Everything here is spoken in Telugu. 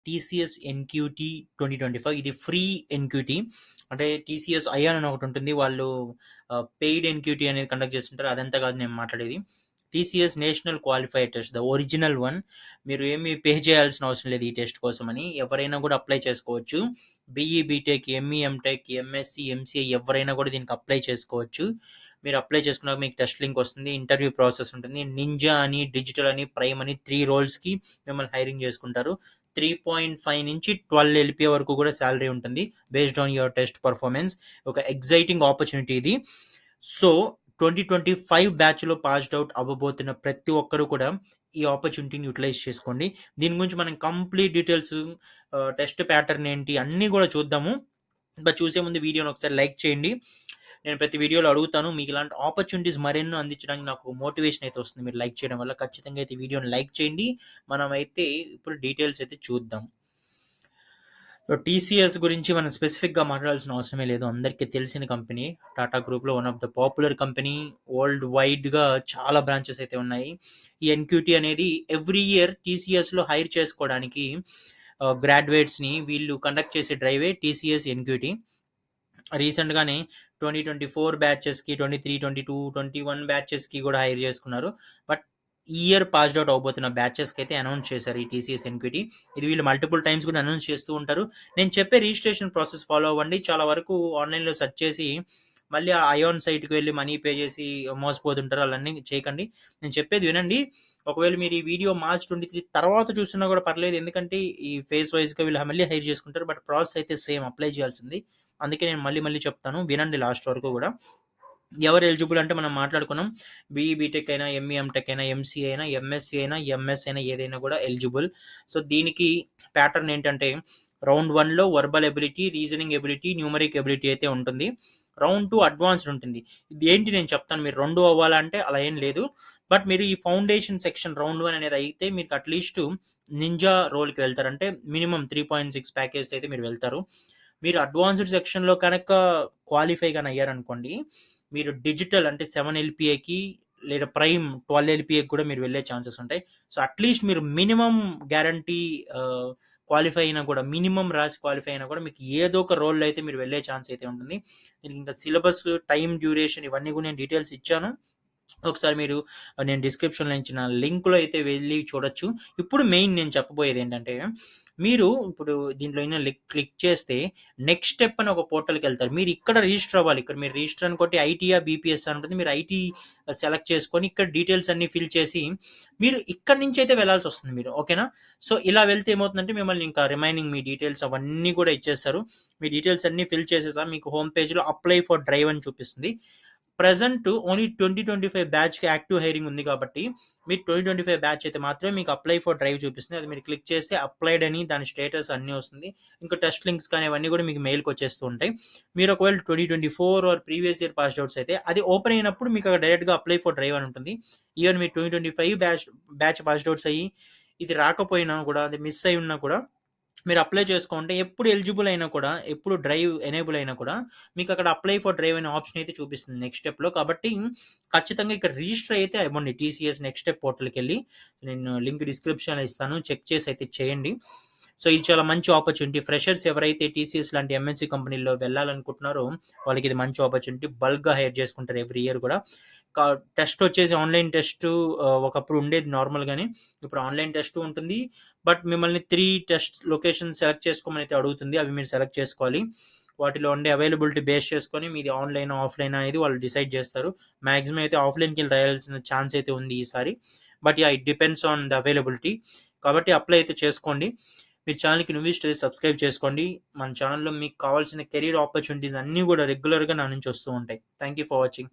TCS NQT 2025. ఇది ఫ్రీ ఎన్క్యూటీ. అంటే టీసీఎస్ ఐఆర్ అని ఒకటి ఉంటుంది. వాళ్ళు పెయిడ్ ఎన్క్యూటీ అనేది కండక్ట్ చేస్తుంటారు. అదంతా కాదు నేను మాట్లాడేది. TCS national qualifier test, the original one. మీరు ఏమి పే చేయాల్సిన అవసరం లేదు ఈ టెస్ట్ కోసం అని. ఎవరైనా కూడా అప్లై చేసుకోవచ్చు. BE, BTech, ME, MTech, MSc, MCA ఎవరైనా కూడా దీనికి అప్లై చేసుకోవచ్చు. మీరు అప్లై చేసుకున్నాక మీకు టెస్ట్ లింక్ వస్తుంది. ఇంటర్వ్యూ ప్రాసెస్ ఉంటుంది. నింజా అని, డిజిటల్ అని, ప్రైమ్ అని 3 రోల్స్కి మిమ్మల్ని హైరింగ్ చేసుకుంటారు. 3.5 నుంచి 12 ఎల్పిఏ వరకు కూడా శాలరీ ఉంటుంది based on your test performance. ఒక ఎగ్జైటింగ్ ఆపర్చునిటీ ఇది. సో 2025 బ్యాచ్లో పాస్డ్ అవుట్ అవ్వబోతున్న ప్రతి ఒక్కరు కూడా ఈ ఆపర్చునిటీని యూటిలైజ్ చేసుకోండి. దీని గురించి మనం కంప్లీట్ డీటెయిల్స్, టెస్ట్ ప్యాటర్న్ ఏంటి అన్నీ కూడా చూద్దాము. బట్ చూసే ముందు వీడియోని ఒకసారి లైక్ చేయండి. నేను ప్రతి వీడియోలో అడుగుతాను, మీకు ఇలాంటి ఆపర్చునిటీస్ మరెన్నో అందించడానికి నాకు మోటివేషన్ అయితే వస్తుంది మీరు లైక్ చేయడం వల్ల. ఖచ్చితంగా అయితే వీడియోని లైక్ చేయండి. మనమైతే ఇప్పుడు డీటెయిల్స్ అయితే చూద్దాం. టీసీఎస్ గురించి మనం స్పెసిఫిక్గా మాట్లాడాల్సిన అవసరమే లేదు. అందరికీ తెలిసిన కంపెనీ. టాటా గ్రూప్లో one of the popular company. World వైడ్గా చాలా బ్రాంచెస్ అయితే ఉన్నాయి. ఈ ఎన్క్యూటీ అనేది ఎవ్రీ ఇయర్ టీసీఎస్లో హైర్ చేసుకోవడానికి గ్రాడ్యుయేట్స్ని వీళ్ళు కండక్ట్ చేసే డ్రైవే టీసీఎస్ ఎన్క్యూటీ. రీసెంట్గానే 2024 బ్యాచెస్కి, 23, 22, 21 బ్యాచెస్కి కూడా హైర్ చేసుకున్నారు. బట్ ఈ ఇయర్ పాస్డ్ అవుట్ అవబోతున్న బ్యాచెస్కి అయితే అనౌన్స్ చేశారు ఈ టీసీఎస్ ఎన్క్యూటీ. ఇది వీళ్ళు మల్టిపుల్ టైమ్స్ కూడా అనౌన్స్ చేస్తూ ఉంటారు. నేను చెప్పే రిజిస్ట్రేషన్ ప్రాసెస్ ఫాలో అవ్వండి. చాలా వరకు ఆన్లైన్లో సెర్చ్ చేసి మళ్ళీ ఆ అయాన్ సైట్కి వెళ్ళి మనీ పే చేసి మోసపోతుంటారు. అలాన్నీ చేయకండి. నేను చెప్పేది వినండి. ఒకవేళ మీరు ఈ వీడియో మార్చ్ 23 తర్వాత చూస్తున్నా కూడా పర్లేదు. ఎందుకంటే ఈ ఫేస్ వైజ్గా వీళ్ళు మళ్ళీ హైర్ చేసుకుంటారు. బట్ ప్రాసెస్ అయితే సేమ్ అప్లై చేయాల్సింది. అందుకే నేను మళ్ళీ చెప్తాను, వినండి లాస్ట్ వరకు కూడా. ఎవరు ఎలిజిబుల్ అంటే మనం మాట్లాడుకున్నాం. బీఈ, బీటెక్ అయినా, ఎంఈ, ఎంటెక్ అయినా, ఎంసీఏ అయినా, ఎంఎస్సీ అయినా, ఎంఎస్ అయినా ఏదైనా కూడా ఎలిజిబుల్. సో దీనికి ప్యాటర్న్ ఏంటంటే రౌండ్ 1లో verbal ability, reasoning ability, numeric ability అయితే ఉంటుంది. రౌండ్ 2 అడ్వాన్స్డ్ ఉంటుంది. ఇది ఏంటి నేను చెప్తాను. మీరు 2 అవ్వాలంటే అలా ఏం లేదు. బట్ మీరు ఈ ఫౌండేషన్ సెక్షన్ రౌండ్ 1 అనేది అయితే మీకు అట్లీస్ట్ నింజా రోల్కి వెళ్తారంటే మినిమం 3.6 ప్యాకేజ్ అయితే మీరు వెళ్తారు. మీరు అడ్వాన్స్డ్ సెక్షన్లో కనుక క్వాలిఫై కానీ అయ్యారనుకోండి, మీరు డిజిటల్ అంటే 7 ఎల్పిఏకి లేదా ప్రైమ్ 12 ఎల్పిఏకి కూడా మీరు వెళ్ళే ఛాన్సెస్ ఉంటాయి. సో అట్లీస్ట్ మీరు మినిమం గ్యారంటీ క్వాలిఫై అయినా కూడా, మినిమం రాసి క్వాలిఫై అయినా కూడా మీకు ఏదో ఒక రోల్లో అయితే మీరు వెళ్ళే ఛాన్స్ అయితే ఉంటుంది. దీనికి ఇంకా సిలబస్, టైం డ్యూరేషన్ ఇవన్నీ కూడా నేను డీటెయిల్స్ ఇచ్చాను. ఒకసారి మీరు నేను డిస్క్రిప్షన్లో ఇచ్చిన లింక్లో అయితే వెళ్ళి చూడొచ్చు. ఇప్పుడు మెయిన్ నేను చెప్పబోయేది ఏంటంటే, మీరు ఇప్పుడు దీంట్లో క్లిక్ చేస్తే నెక్స్ట్ స్టెప్ అని ఒక పోర్టల్కి వెళ్తారు. మీరు ఇక్కడ రిజిస్టర్ అవ్వాలి. ఇక్కడ మీరు రిజిస్టర్ అని కొట్టి ఐటీఆ, బీపీఎస్ అని ఉంటుంది. మీరు ఐటీ సెలెక్ట్ చేసుకొని ఇక్కడ డీటెయిల్స్ అన్ని ఫిల్ చేసి మీరు ఇక్కడ నుంచి అయితే వెళ్ళాల్సి వస్తుంది మీరు. ఓకేనా? సో ఇలా వెళ్తే ఏమవుతుందంటే మిమ్మల్ని ఇంకా రిమైనింగ్ మీ డీటెయిల్స్ అవన్నీ కూడా ఇచ్చేస్తారు. మీ డీటెయిల్స్ అన్ని ఫిల్ చేసేసా మీకు హోమ్ పేజ్లో అప్లై ఫర్ డ్రైవ్ అని చూపిస్తుంది. ప్రెజెంట్ ఓన్లీ 2025 బ్యాచ్కి యాక్టివ్ హైరింగ్ ఉంది కాబట్టి మీరు 2025 బ్యాచ్ అయితే మాత్రమే మీకు అప్లై ఫర్ డ్రైవ్ చూపిస్తుంది. అది మీరు క్లిక్ చేస్తే అప్లైడ్ అని దాని స్టేటస్ అన్నీ వస్తుంది. ఇంకా టెస్ట్ లింక్స్ కానీ అవన్నీ కూడా మీకు మెయిల్కి వచ్చేస్తూ ఉంటాయి. మీరు ఒకవేళ 2024 or previous year passed outs అయితే అది ఓపెన్ అయినప్పుడు మీకు అక్కడ డైరెక్ట్గా అప్లై ఫర్ డ్రైవ్ అని ఉంటుంది. ఈవెన్ మీరు 2025 బ్యాచ్ పాస్డ్ అవుట్స్ అయ్యి ఇది రాకపోయినా కూడా, అది మిస్ అయి ఉన్నా కూడా మీరు అప్లై చేసుకుంటే ఎప్పుడు ఎలిజిబుల్ అయినా కూడా, ఎప్పుడు డ్రైవ్ ఎనేబుల్ అయినా కూడా మీకు అక్కడ అప్లై ఫర్ డ్రైవ్ అనే ఆప్షన్ అయితే చూపిస్తుంది నెక్స్ట్ స్టెప్లో. కాబట్టి ఖచ్చితంగా ఇక్కడ రిజిస్టర్ అయితే అవ్వండి టీసీఎస్ నెక్స్ట్ స్టెప్ పోర్టల్కి వెళ్ళి. నేను లింక్ డిస్క్రిప్షన్లో ఇస్తాను, చెక్ చేసి అయితే చేయండి. సో ఇది చాలా మంచి ఆపర్చునిటీ. ఫ్రెషర్స్ ఎవరైతే టీసీఎస్ లాంటి ఎంఎన్సీ కంపెనీల్లో వెళ్ళాలనుకుంటున్నారో వాళ్ళకి ఇది మంచి ఆపర్చునిటీ. బల్క్గా హైర్ చేసుకుంటారు ఎవ్రీ ఇయర్ కూడా. టెస్ట్ వచ్చేసి ఆన్లైన్ టెస్ట్ ఒకప్పుడు ఉండేది నార్మల్గానే, ఇప్పుడు ఆన్లైన్ టెస్ట్ ఉంటుంది. బట్ మిమ్మల్ని 3 టెస్ట్ లొకేషన్స్ సెలెక్ట్ చేసుకోమని అయితే అడుగుతుంది. అవి మీరు సెలెక్ట్ చేసుకోవాలి. వాటిలో ఉండే అవైలబిలిటీ బేస్ చేసుకొని మీది ఆన్లైన్, ఆఫ్లైన్ అనేది వాళ్ళు డిసైడ్ చేస్తారు. మ్యాక్సిమం అయితే ఆఫ్లైన్కి వెళ్ళి రాయాల్సిన ఛాన్స్ అయితే ఉంది ఈసారి. But it depends on the availability. కాబట్టి అప్లై అయితే చేసుకోండి. మీ ఛానల్కి ఇస్తే సబ్స్క్రైబ్ చేసుకోండి. మన ఛానల్లో మీకు కావాల్సిన కెరీర్ ఆపర్చునిటీస్ అన్నీ కూడా రెగ్యులర్గా నా నుంచి వస్తూ ఉంటాయి. Thank you for watching.